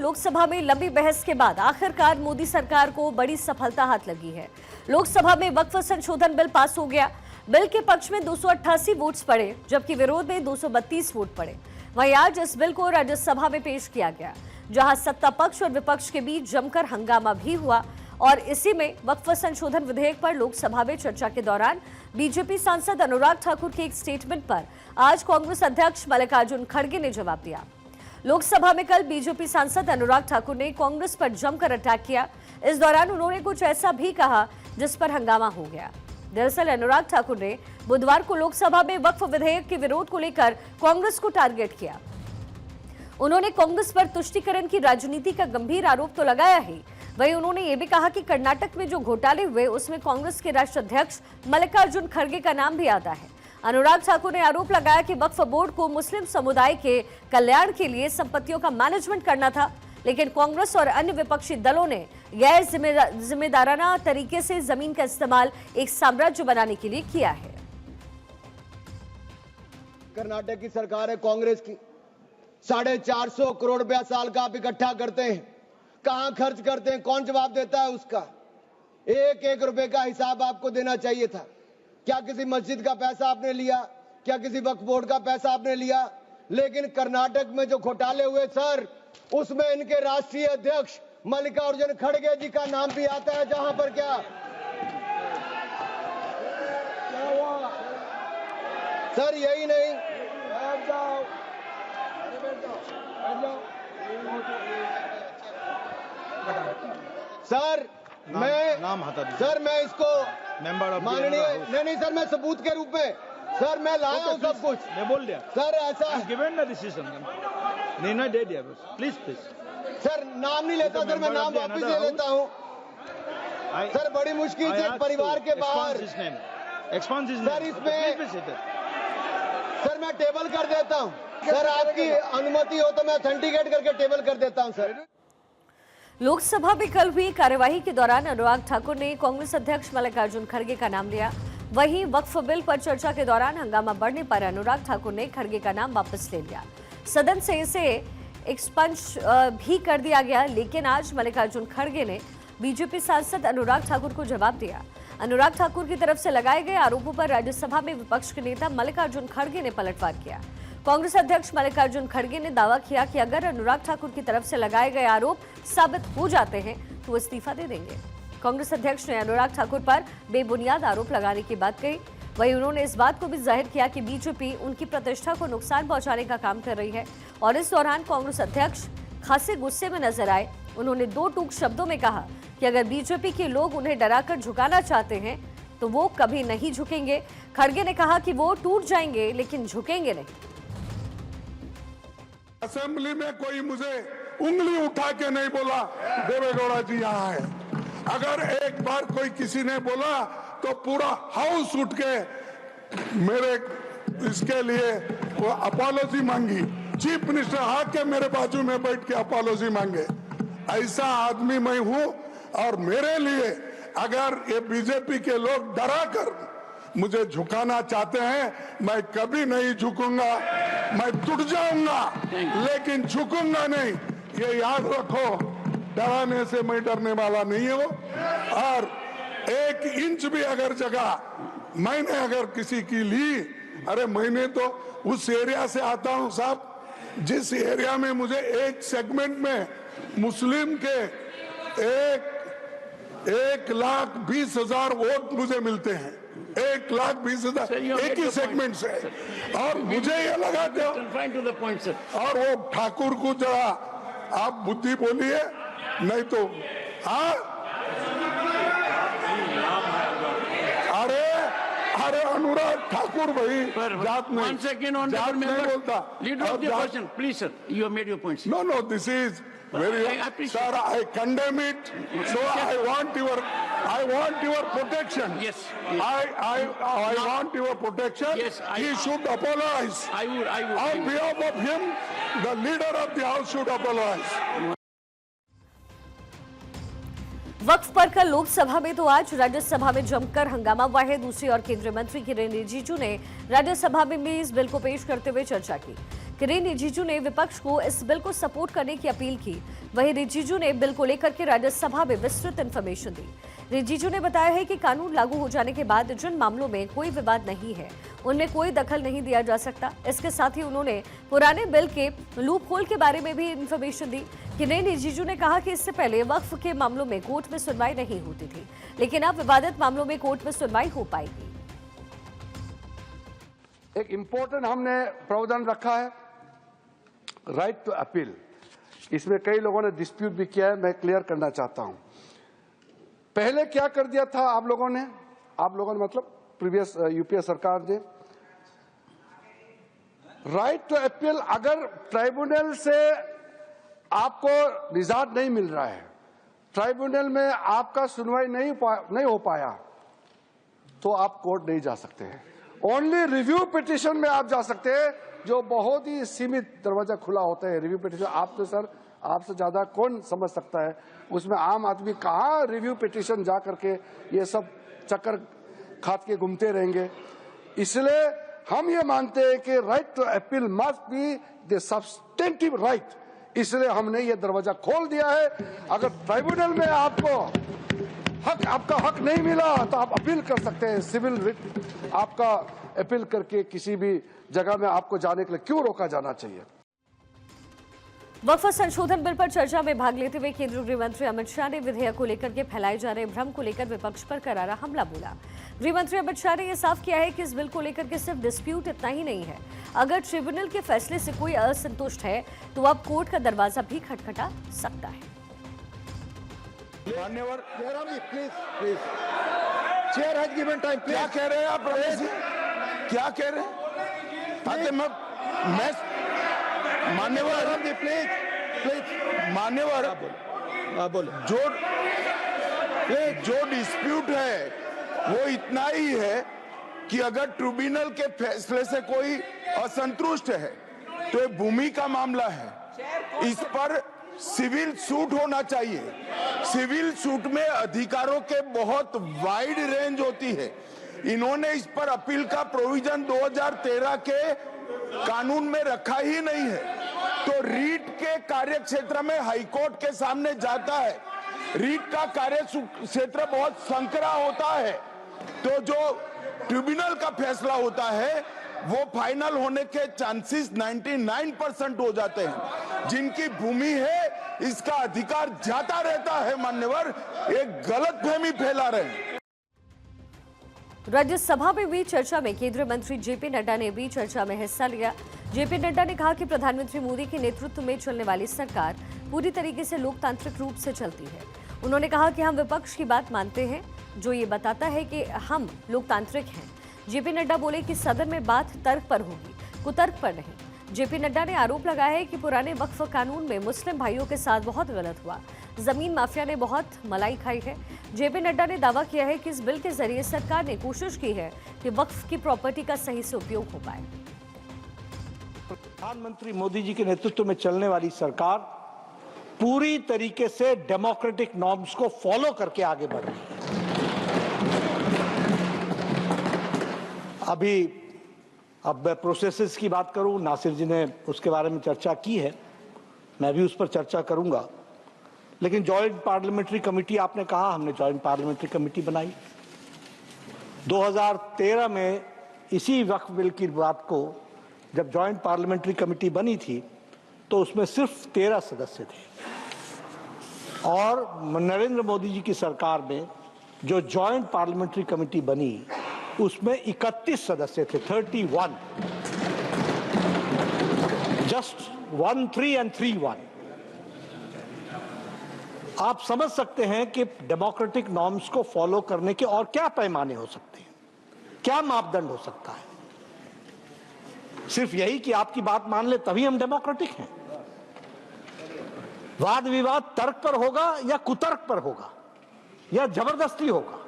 लोकसभा में लंबी बहस के बाद आखिरकार मोदी सरकार को बड़ी सफलता हाथ लगी है। लोकसभा में वक्फ संशोधन बिल पास हो गया। बिल के पक्ष में 288 वोट्स पड़े, जबकि विरोध में 232 वोट पड़े। वहीं आज इस बिल को राज्यसभा में पेश किया गया, जहां सत्ता पक्ष और विपक्ष के बीच जमकर हंगामा भी हुआ। और इसी में वक्फ संशोधन विधेयक पर लोकसभा में चर्चा के दौरान बीजेपी सांसद अनुराग ठाकुर के एक स्टेटमेंट पर आज कांग्रेस अध्यक्ष मल्लिकार्जुन खड़गे ने जवाब दिया। लोकसभा में कल बीजेपी सांसद अनुराग ठाकुर ने कांग्रेस पर जमकर अटैक किया। इस दौरान उन्होंने कुछ ऐसा भी कहा जिस पर हंगामा हो गया। दरअसल अनुराग ठाकुर ने बुधवार को लोकसभा में वक्फ विधेयक के विरोध को लेकर कांग्रेस को टारगेट किया। उन्होंने कांग्रेस पर तुष्टीकरण की राजनीति का गंभीर आरोप तो लगाया ही, वहीं उन्होंने ये भी कहा कि कर्नाटक में जो घोटाले हुए उसमें कांग्रेस के राष्ट्रीय अध्यक्ष मल्लिकार्जुन खड़गे का नाम भी आता है। अनुराग ठाकुर ने आरोप लगाया कि वक्फ बोर्ड को मुस्लिम समुदाय के कल्याण के लिए संपत्तियों का मैनेजमेंट करना था, लेकिन कांग्रेस और अन्य विपक्षी दलों ने गैर जिम्मेदाराना तरीके से जमीन का इस्तेमाल एक साम्राज्य बनाने के लिए किया है। कर्नाटक की सरकार है कांग्रेस की, 450 करोड़ रुपया साल का आप इकट्ठा करते हैं, कहां खर्च करते हैं, कौन जवाब देता है उसका? एक एक रुपए का हिसाब आपको देना चाहिए था। क्या किसी मस्जिद का पैसा आपने लिया? क्या किसी वक्फ बोर्ड का पैसा आपने लिया? लेकिन कर्नाटक में जो घोटाले हुए सर, उसमें इनके राष्ट्रीय अध्यक्ष मल्लिकार्जुन खड़गे जी का नाम भी आता है। जहां पर क्या हुआ सर? यही नहीं, बैठ जाओ, सर मैं इसको माननीय नहीं सर, मैं सबूत के रूप में सर मैं लाया हूं सब कुछ। मैं बोल दिया सर, ऐसा गिवन द डिसीजन निर्णय दे दिया बस। प्लीज सर, नाम नहीं लेता सर, मैं नाम वापस ले लेता हूं सर। बड़ी मुश्किल से परिवार के बाहर सर इसमें सर मैं टेबल कर देता हूं सर, आपकी अनुमति हो तो मैं ऑथेंटिकेट करके टेबल कर देता हूं सर। लोकसभा में कल हुई कार्यवाही के दौरान अनुराग ठाकुर ने कांग्रेस अध्यक्ष मल्लिकार्जुन खड़गे का नाम लिया। वहीं वक्फ बिल पर चर्चा के दौरान हंगामा बढ़ने पर अनुराग ठाकुर ने खड़गे का नाम वापस ले लिया। सदन से इसे एक्सपंज भी कर दिया गया, लेकिन आज मल्लिकार्जुन खड़गे ने बीजेपी सांसद अनुराग ठाकुर को जवाब दिया। अनुराग ठाकुर की तरफ से लगाए गए आरोपों पर राज्यसभा में विपक्ष के नेता मल्लिकार्जुन खड़गे ने पलटवार किया। कांग्रेस अध्यक्ष मल्लिकार्जुन खड़गे ने दावा किया कि अगर अनुराग ठाकुर की तरफ से लगाए गए आरोप साबित हो जाते हैं तो वो इस्तीफा दे देंगे। कांग्रेस अध्यक्ष ने अनुराग ठाकुर पर बेबुनियाद आरोप लगाने की बात कही। वहीं उन्होंने इस बात को भी जाहिर किया कि बीजेपी उनकी प्रतिष्ठा को नुकसान पहुंचाने का काम कर रही है। और इस दौरान कांग्रेस अध्यक्ष खासे गुस्से में नजर आए। उन्होंने दो टूक शब्दों में कहा कि अगर बीजेपी के लोग उन्हें डराकर झुकाना चाहते हैं तो वो कभी नहीं झुकेंगे। खड़गे ने कहा कि वो टूट जाएंगे लेकिन झुकेंगे नहीं। असेंबली में कोई मुझे उंगली उठा के नहीं बोला देवेगौड़ा जी यहाँ है। अगर एक बार कोई किसी ने बोला तो पूरा हाउस उठ के मेरे इसके लिए वो अपॉलॉजी मांगी। चीफ मिनिस्टर आके मेरे बाजू में बैठ के अपॉलॉजी मांगे। ऐसा आदमी मैं हूं और मेरे लिए अगर ये बीजेपी के लोग डरा कर मुझे झुकाना चाहते हैं, मैं कभी नहीं झुकूंगा। मैं टूट जाऊंगा लेकिन झुकूंगा नहीं, ये याद रखो। डराने से मैं डरने वाला नहीं हूं। और एक इंच भी अगर जगह मैंने अगर किसी की ली, अरे मैंने तो उस एरिया से आता हूं साहब, जिस एरिया में मुझे एक सेगमेंट में मुस्लिम के 1,20,000 वोट मुझे मिलते हैं। 1,20,000 एक ही सेगमेंट से। और मुझे ये लगा था, और वो ठाकुर को जरा आप बुद्धि बोलिए, नहीं तो हाँ। अरे अनुराग ठाकुर भाई जात में बोलता। Please, sir, you have made your points. No, this is very. Sir, I condemn it. So I want your protection. Yes. I want your protection. Yes, he should apologize. I would. On behalf of him, the leader of the house should apologize. वक्फ पर कल लोकसभा में तो आज राज्यसभा में जमकर हंगामा हुआ है। दूसरी ओर केंद्रीय मंत्री किरेन रिजिजू ने राज्यसभा में भी इस बिल को पेश करते हुए चर्चा की। किरेन रिजिजू ने विपक्ष को इस बिल को सपोर्ट करने की अपील की। वहीं रिजिजू ने बिल को लेकर के राज्यसभा में विस्तृत इन्फॉर्मेशन दी। रिजिजू ने बताया है कि कानून लागू हो जाने के बाद जिन मामलों में कोई विवाद नहीं है उनमें कोई दखल नहीं दिया जा सकता। इसके साथ ही उन्होंने पुराने बिल के लूप होल के बारे में भी इन्फॉर्मेशन दी। किरेन रिजिजू ने कहा कि इससे पहले वक्फ के मामलों में कोर्ट में सुनवाई नहीं होती थी, लेकिन अब विवादित मामलों में कोर्ट में सुनवाई हो पाएगी। एक इंपॉर्टेंट हमने प्रावधान रखा है, राइट टू अपील। इसमें कई लोगों ने डिस्प्यूट भी किया है, मैं क्लियर करना चाहता हूं। पहले क्या कर दिया था आप लोगों ने मतलब प्रीवियस यूपीए सरकार ने, राइट टू अपील अगर ट्राइब्यूनल से आपको निजात नहीं मिल रहा है, ट्राइब्यूनल में आपका सुनवाई नहीं हो पाया, तो आप कोर्ट नहीं जा सकते हैं। ओनली रिव्यू पिटीशन में आप जा सकते हैं, जो बहुत ही सीमित दरवाजा खुला होता है। रिव्यू पिटीशन आप तो सर आपसे ज्यादा कौन समझ सकता है, उसमें आम आदमी कहाँ रिव्यू पिटीशन जा करके ये सब चक्कर खात के घूमते रहेंगे। इसलिए हम ये मानते हैं कि right to appeal must be the substantive right, इसलिए हमने ये दरवाजा खोल दिया है। अगर ट्राइब्यूनल में आपको आपका हक नहीं मिला तो आप अपील कर सकते हैं। सिविल रिट आपका अपील करके किसी भी जगह में आपको जाने के लिए क्यों रोका जाना चाहिए। वक्फ संशोधन बिल पर चर्चा में भाग लेते हुए केंद्रीय गृह मंत्री अमित शाह ने विधेयक को लेकर के फैलाए जा रहे भ्रम को लेकर विपक्ष पर करारा हमला बोला। गृह मंत्री अमित शाह ने यह साफ किया है कि इस बिल को लेकर के सिर्फ डिस्प्यूट इतना ही नहीं है, अगर ट्रिब्यूनल के फैसले से कोई असंतुष्ट है तो अब कोर्ट का दरवाजा भी खटखटा सकता है। मान्यवर please chair has given time. क्या कह रहे हैं आप रमेश जी, क्या कह रहे हैं? मैं मान्यवर प्लीज मान्यवर बोलो। जो डिस्प्यूट है वो इतना ही है कि अगर ट्रिब्यूनल के फैसले से कोई असंतुष्ट है तो ये भूमि का मामला है, इस पर सिविल सूट होना चाहिए। सिविल सूट में अधिकारों के बहुत वाइड रेंज होती है। इन्होंने इस पर अपील का प्रोविजन 2013 के कानून में रखा ही नहीं है, तो रीट के कार्य क्षेत्र में हाईकोर्ट के सामने जाता है। रीट का कार्य क्षेत्र बहुत संकरा होता है, तो जो ट्रिब्यूनल का फैसला होता है वो फाइनल होने के चांसेस 99% हो जाते हैं। जिनकी भूमि है इसका अधिकार जाता रहता है। मान्यवर एक गलतफहमी फैला रहे हैं। राज्यसभा में हुई चर्चा में केंद्रीय मंत्री जेपी नड्डा ने भी चर्चा में हिस्सा लिया। जेपी नड्डा ने कहा कि प्रधानमंत्री मोदी के नेतृत्व में चलने वाली सरकार पूरी तरीके से लोकतांत्रिक रूप से चलती है। उन्होंने कहा कि हम विपक्ष की बात मानते हैं, जो ये बताता है कि हम लोकतांत्रिक हैं। जेपी नड्डा बोले कि सदन में बात तर्क पर होगी, कुतर्क पर नहीं। जेपी नड्डा ने आरोप लगाया है कि पुराने वक्फ कानून में मुस्लिम भाइयों के साथ बहुत गलत हुआ, जमीन माफिया ने बहुत मलाई खाई है। जेपी नड्डा ने दावा किया है कि इस बिल के जरिए सरकार ने कोशिश की है कि वक्फ की प्रॉपर्टी का सही से उपयोग हो पाए। प्रधानमंत्री मोदी जी के नेतृत्व में चलने वाली सरकार पूरी तरीके से डेमोक्रेटिक नॉर्म्स को फॉलो करके आगे बढ़ रही है। अब मैं प्रोसेसेस की बात करूं, नासिर जी ने उसके बारे में चर्चा की है, मैं भी उस पर चर्चा करूंगा। लेकिन जॉइंट पार्लियामेंट्री कमेटी आपने कहा, हमने जॉइंट पार्लियामेंट्री कमेटी बनाई 2013 में। इसी वक्फ बिल की बात को जब जॉइंट पार्लियामेंट्री कमेटी बनी थी तो उसमें सिर्फ 13 सदस्य थे, और नरेंद्र मोदी जी की सरकार में जो जॉइंट पार्लियामेंट्री कमेटी बनी उसमें 31 सदस्य थे, 31, जस्ट 1 3 and 3 1। आप समझ सकते हैं कि डेमोक्रेटिक नॉर्म्स को फॉलो करने के और क्या पैमाने हो सकते हैं, क्या मापदंड हो सकता है। सिर्फ यही कि आपकी बात मान ले तभी हम डेमोक्रेटिक हैं। वाद विवाद तर्क पर होगा या कुतर्क पर होगा या जबरदस्ती होगा।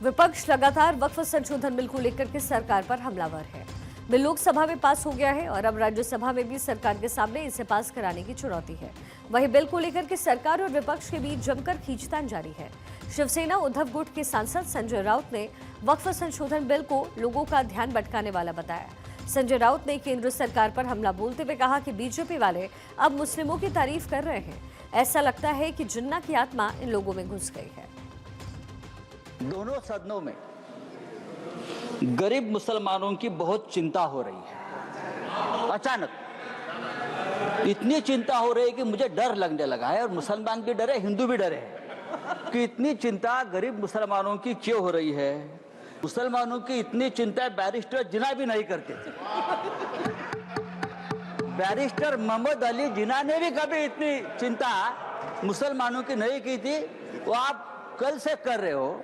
विपक्ष लगातार वक्फ संशोधन बिल को लेकर के सरकार पर हमलावर है। बिल लोकसभा में पास हो गया है और अब राज्यसभा में भी सरकार के सामने इसे पास कराने की चुनौती है। वहीं बिल को लेकर के सरकार और विपक्ष के बीच जमकर खींचतान जारी है। शिवसेना उद्धव गुट के सांसद संजय राउत ने वक्फ संशोधन बिल को लोगों का ध्यान भटकाने वाला बताया। संजय राउत ने केंद्र सरकार पर हमला बोलते हुए कहा कि बीजेपी वाले अब मुस्लिमों की तारीफ कर रहे हैं। ऐसा लगता है कि जिन्ना की आत्मा इन लोगों में घुस गई है। दोनों सदनों में गरीब मुसलमानों की बहुत चिंता हो रही है। अचानक इतनी चिंता हो रही है कि मुझे डर लगने लगा है, और मुसलमान भी डरे, हिंदू भी डरे कि इतनी चिंता गरीब मुसलमानों की क्यों हो रही है। मुसलमानों की इतनी चिंता बैरिस्टर जिन्ना भी नहीं करते थे। बैरिस्टर मोहम्मद अली जिन्ना ने भी कभी इतनी चिंता मुसलमानों की नहीं की थी, वो आप कल से कर रहे हो।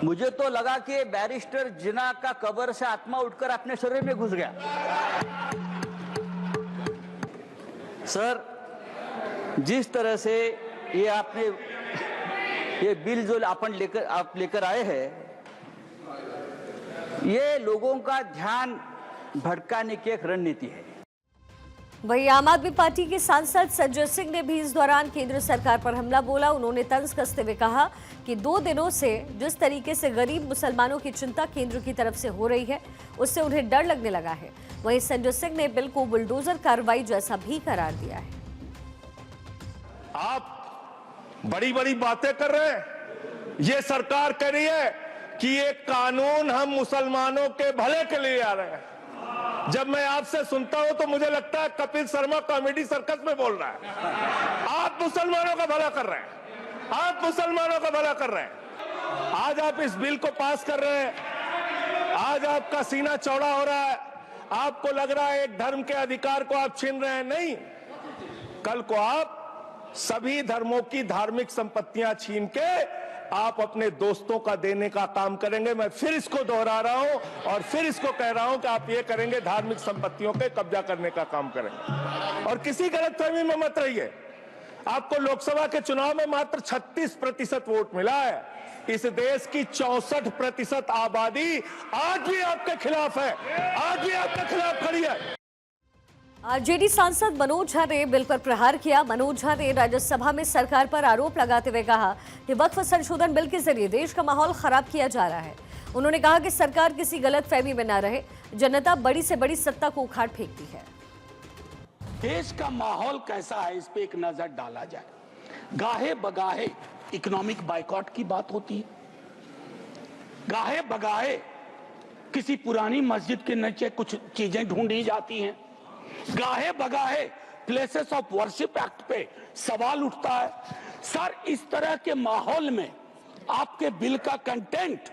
मुझे तो लगा कि बैरिस्टर जिन्ना का कब्र से आत्मा उठकर अपने शरीर में घुस गया। सर, जिस तरह से ये आपने ये बिल जो आप लेकर आए हैं, ये लोगों का ध्यान भटकाने की एक रणनीति है। वहीं आम आदमी पार्टी के सांसद संजय सिंह ने भी इस दौरान केंद्र सरकार पर हमला बोला। उन्होंने तंज कसते हुए कहा कि 2 दिनों से जिस तरीके से गरीब मुसलमानों की चिंता केंद्र की तरफ से हो रही है, उससे उन्हें डर लगने लगा है। वहीं संजय सिंह ने बिल को बुलडोजर कार्रवाई जैसा भी करार दिया है। आप बड़ी बड़ी बातें कर रहे हैं। ये सरकार कह रही है कि ये कानून हम मुसलमानों के भले के लिए आ रहे हैं। जब मैं आपसे सुनता हूं तो मुझे लगता है कपिल शर्मा कॉमेडी सर्कस में बोल रहा है। आप मुसलमानों का भला कर रहे हैं, आप मुसलमानों का भला कर रहे हैं। आज आप इस बिल को पास कर रहे हैं, आज आपका सीना चौड़ा हो रहा है, आपको लग रहा है एक धर्म के अधिकार को आप छीन रहे हैं। नहीं, कल को आप सभी धर्मों की धार्मिक संपत्तियां छीन के आप अपने दोस्तों का देने का काम करेंगे। मैं फिर इसको दोहरा रहा हूं और फिर इसको कह रहा हूं कि आप ये करेंगे, धार्मिक संपत्तियों पे कब्जा करने का काम करेंगे। और किसी गलतफहमी में मत रहिए। आपको लोकसभा के चुनाव में मात्र 36% वोट मिला है। इस देश की 64% आबादी आज भी आपके खिलाफ है, आज भी आपके खिलाफ खड़ी है। आरजेडी सांसद मनोज झा ने बिल पर प्रहार किया। मनोज झा ने राज्यसभा में सरकार पर आरोप लगाते हुए कहा कि वक्फ संशोधन बिल के जरिए देश का माहौल खराब किया जा रहा है। उन्होंने कहा कि सरकार किसी गलतफहमी में न रहे, जनता बड़ी से बड़ी सत्ता को उखाड़ फेंकती है। देश का माहौल कैसा है, इस पे एक नजर डाला जाए। गाहे बगाहे इकोनॉमिक बाइकॉट की बात होती है, गाहे बगाहे किसी पुरानी मस्जिद के नीचे कुछ चीजें ढूंढी जाती हैं, गाहे बगाहे प्लेसेस ऑफ वर्शिप एक्ट पे सवाल उठता है। सर, इस तरह के माहौल में आपके बिल का कंटेंट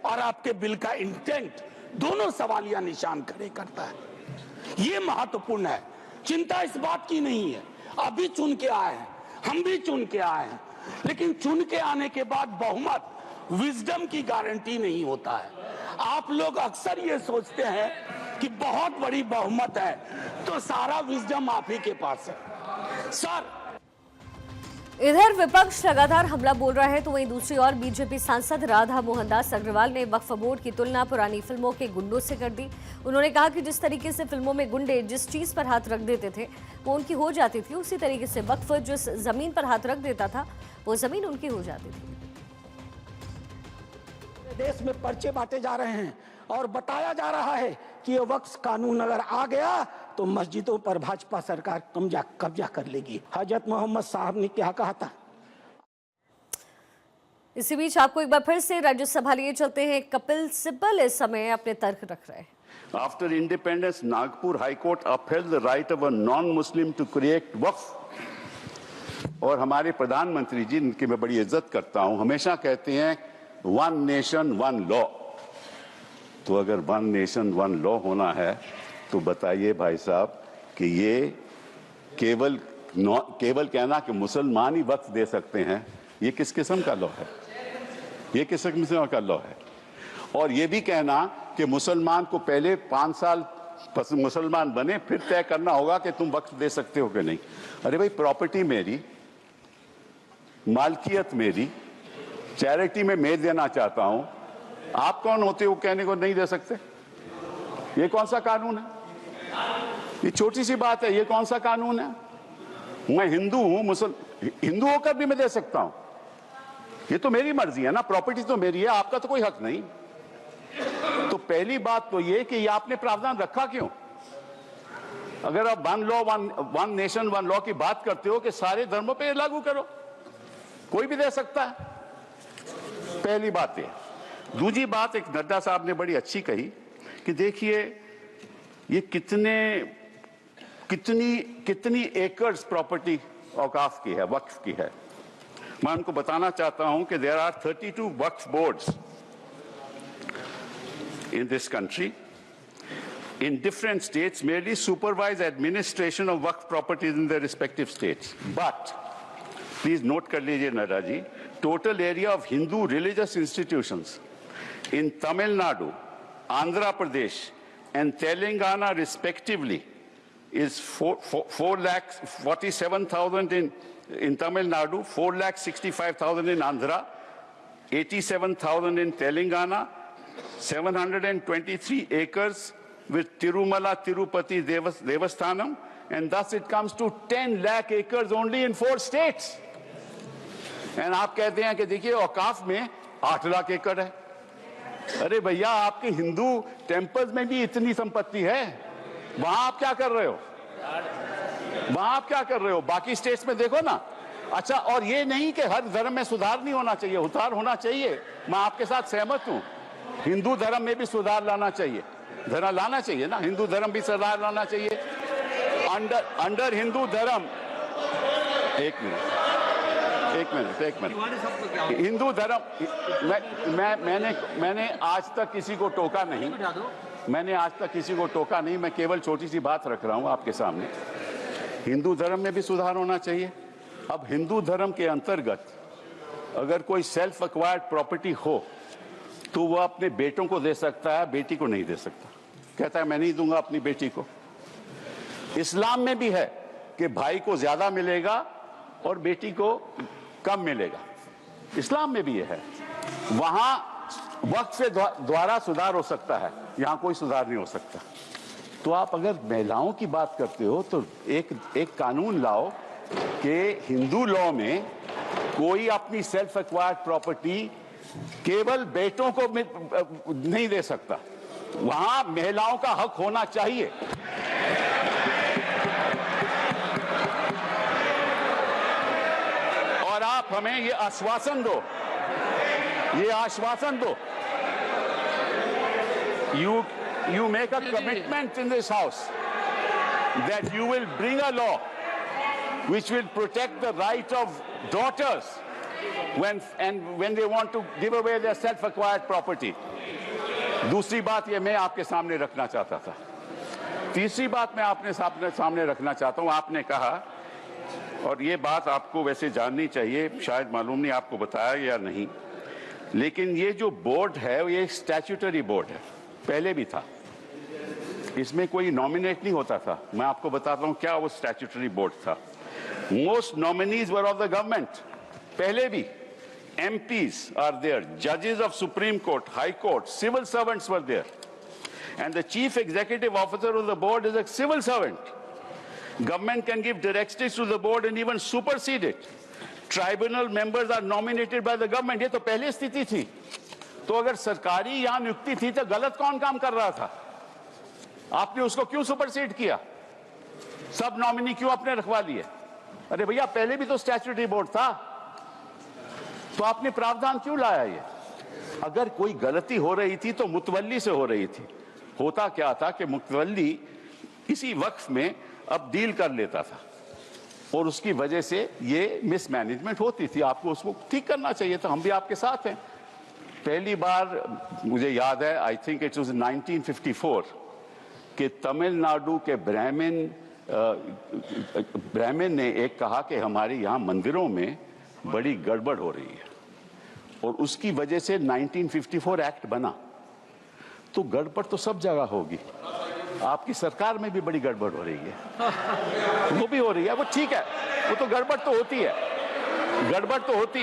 और आपके बिल का इंटेंट दोनों सवालिया निशान खड़े करता है। ये महत्वपूर्ण है। चिंता इस बात की नहीं है, अभी चुन के आए हैं, हम भी चुन के आए हैं, लेकिन चुन के आने के बाद बहुमत विजडम की गारंटी नहीं होता है। आप लोग अक्सर ये सोचते हैं कि बहुत बड़ी बहुमत है तो सारा विजडम आप ही के पास है। सर, इधर विपक्ष लगातार हमला बोल रहा है, तो वहीं दूसरी ओर बीजेपी सांसद राधा मोहनदास अग्रवाल ने वक्फ बोर्ड की तुलना पुरानी फिल्मों के गुंडों से कर दी। उन्होंने कहा कि जिस तरीके से फिल्मों में गुंडे जिस चीज पर हाथ रख देते थे वो उनकी हो जाती थी, उसी तरीके से वक्फ जिस जमीन पर हाथ रख देता था वो जमीन उनकी हो जाती थी। देश में पर्चे बांटे जा रहे हैं और बताया जा रहा है कि ये वक्फ कानून अगर आ गया तो मस्जिदों पर भाजपा सरकार कब्जा कर लेगी। हजरत मोहम्मद साहब ने क्या कहा था। इसी बीच आपको एक बार फिर से राज्यसभा लिए चलते हैं। कपिल सिब्बल इस समय अपने तर्क रख रहे हैं। After independence, Nagpur High Court upheld the right of a non-Muslim to create waqf. और हमारे प्रधानमंत्री जी, इनकी मैं बड़ी इज्जत करता हूं, हमेशा कहते हैं वन नेशन वन लॉ। तो अगर वन नेशन वन लॉ होना है तो बताइए भाई साहब कि ये केवल कहना कि मुसलमान ही वक्फ दे सकते हैं, ये किस किस्म का लॉ है? ये किस किस्म का लॉ है? और ये भी कहना कि मुसलमान को पहले 5 साल मुसलमान बने फिर तय करना होगा कि तुम वक्फ दे सकते हो कि नहीं। अरे भाई, प्रॉपर्टी मेरी, मालकियत मेरी, चैरिटी में मैं देना चाहता हूं, आप कौन होते हो कहने को नहीं दे सकते? ये कौन सा कानून है? ये छोटी सी बात है, ये कौन सा कानून है? मैं हिंदू हूं, हिंदू होकर भी मैं दे सकता हूं। ये तो मेरी मर्जी है ना, प्रॉपर्टी तो मेरी है, आपका तो कोई हक नहीं। तो पहली बात तो ये कि ये आपने प्रावधान रखा क्यों? अगर आप one law one nation one law की बात करते हो कि सारे धर्मों पे लागू करो, कोई भी दे सकता है। पहली बात ये। दूसरी बात एक नड्डा साहब ने बड़ी अच्छी कही कि देखिए ये कितनी एकर्स प्रॉपर्टी औकाफ की है, वक्फ की है। मैं उनको बताना चाहता हूं कि there are 32 Waqf boards in this country in different states merely supervise administration of waqf properties in their respective states. But please note kar lijiye Nada ji, total area of Hindu religious institutions in Tamil Nadu, Andhra Pradesh and Telangana respectively is 4,47,000 in Tamil Nadu, 4,65,000 in Andhra, 87,000 in Telangana, 723 acres with Tirumala Tirupati Devasthanam, and thus it comes to 10 lakh acres only in 4 states. And आप कहते हैं कि देखिए औकाफ में 8 लाख एकड़ है। अरे भैया आपके हिंदू टेम्पल्स में भी इतनी संपत्ति है, वहां आप क्या कर रहे हो? वहां आप क्या कर रहे हो? बाकी स्टेट्स में देखो ना। अच्छा, और ये नहीं कि हर धर्म में सुधार नहीं होना चाहिए, उधार होना चाहिए। मैं आपके साथ सहमत हूं, हिंदू धर्म में भी सुधार लाना चाहिए, लाना चाहिए ना, हिंदू धर्म भी सुधार लाना चाहिए। अंडर हिंदू धर्म एक मिनट हिंदू धर्म मैंने आज तक किसी को टोका नहीं, मैं केवल छोटी सी बात रख रहा हूं आपके सामने। हिंदू धर्म में भी सुधार होना चाहिए। अब हिंदू धर्म के अंतर्गत अगर कोई सेल्फ एक्वायर्ड प्रॉपर्टी हो तो वह अपने बेटों को दे सकता है, बेटी को नहीं दे सकता। कहता है मैं नहीं दूंगा अपनी बेटी को। इस्लाम में भी है कि भाई को ज्यादा मिलेगा और बेटी को कम मिलेगा, इस्लाम में भी ये है। वहां वक्त से द्वारा सुधार हो सकता है, यहां कोई सुधार नहीं हो सकता। तो आप अगर महिलाओं की बात करते हो तो एक कानून लाओ कि हिंदू लॉ में कोई अपनी सेल्फ एक्वायर्ड प्रॉपर्टी केवल बेटों को नहीं दे सकता, वहां महिलाओं का हक होना चाहिए। और आप हमें ये आश्वासन दो, you make a commitment in this house that you will bring a law which will protect the right of daughters when they want to give away their self-acquired property. दूसरी बात ये मैं आपके सामने रखना चाहता था। तीसरी बात मैं आपने सामने रखना चाहता हूं। आपने कहा, और ये बात आपको वैसे जाननी चाहिए, शायद मालूम नहीं आपको बताया या नहीं, लेकिन ये जो बोर्ड है ये स्टैट्यूटरी बोर्ड है, पहले भी था, इसमें कोई नॉमिनेट नहीं होता था। मैं आपको बताता हूं क्या वो स्टैट्यूटरी बोर्ड था। Most nominees were of the government, पहले भी। MPs are there, judges of Supreme Court, High Court, civil servants were there, and the chief executive officer of the board is a civil servant. Government can give directives to the board and even supersede it. Tribunal members are nominated by the government. ये तो पहले स्थिति थी। तो अगर सरकारी यहाँ नियुक्ति थी तो गलत कौन काम कर रहा था? आपने उसको क्यों सुपरसीड किया? सब नॉमिनी क्यों आपने रखवा लिए? अरे भैया पहले भी तो स्टैट्यूटरी बोर्ड था, तो आपने प्रावधान क्यों लाया? ये अगर कोई गलती हो रही थी तो मुतवल्ली से हो रही थी। होता क्या था कि मुतवल्ली किसी वक्फ में अब डील कर लेता था और उसकी वजह से ये मिसमैनेजमेंट होती थी। आपको उसको ठीक करना चाहिए था। हम भी आपके साथ हैं। पहली बार मुझे याद है, आई थिंक इट वाज 1954, कि तमिलनाडु के ब्राह्मण ने एक कहा कि हमारे यहाँ मंदिरों में बड़ी गड़बड़ हो रही है, और उसकी वजह से 1954 एक्ट बना। तो गड़बड़ तो सब जगह होगी, आपकी सरकार में भी बड़ी गड़बड़ हो रही है, वो भी हो रही है, वो ठीक है, वो तो गड़बड़ तो होती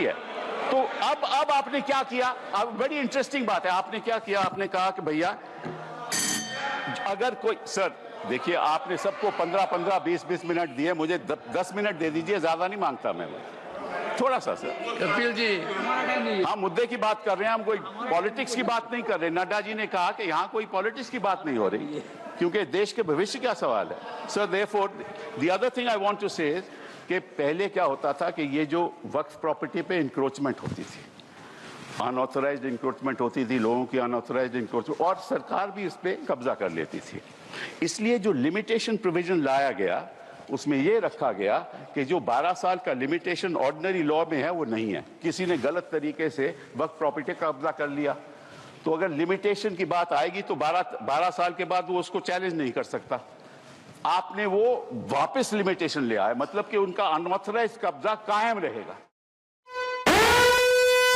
है, तो अब आपने क्या किया? अब बड़ी इंटरेस्टिंग बात है, आपने क्या किया? आपने कहा कि भैया अगर कोई, सर देखिए आपने सबको 15-15, 20-20 मिनट दिए, मुझे 10 मिनट दे दीजिए, ज्यादा नहीं मांगता मैं। थोड़ा सा सर, कपिल जी, हम मुद्दे की बात कर रहे हैं, हम कोई पॉलिटिक्स की बात नहीं कर रहे। नड्डा जी ने कहा कि यहाँ कोई पॉलिटिक्स की बात नहीं हो रही, क्योंकि देश के भविष्य का सवाल है। Sir therefore the other thing I want to say कि पहले क्या होता था कि ये जो वक्फ प्रॉपर्टी पे इंक्रोचमेंट होती थी, अनऑथराइज्ड इंक्रोचमेंट होती थी, लोगों की अनऑथराइज्ड इंक्रोचमेंट, और सरकार भी इस पे कब्जा कर लेती थी। इसलिए जो लिमिटेशन प्रोविजन लाया गया उसमें यह रखा गया कि जो 12 साल का लिमिटेशन ऑर्डिनरी लॉ में है वो नहीं है। किसी ने गलत तरीके से वक्फ प्रॉपर्टी का कब्जा कर लिया तो अगर लिमिटेशन की बात आएगी तो 12 साल के बाद वो उसको चैलेंज नहीं कर सकता। आपने वो वापस लिमिटेशन ले आए, मतलब कि उनका अनऑथराइज्ड कब्जा कायम रहेगा।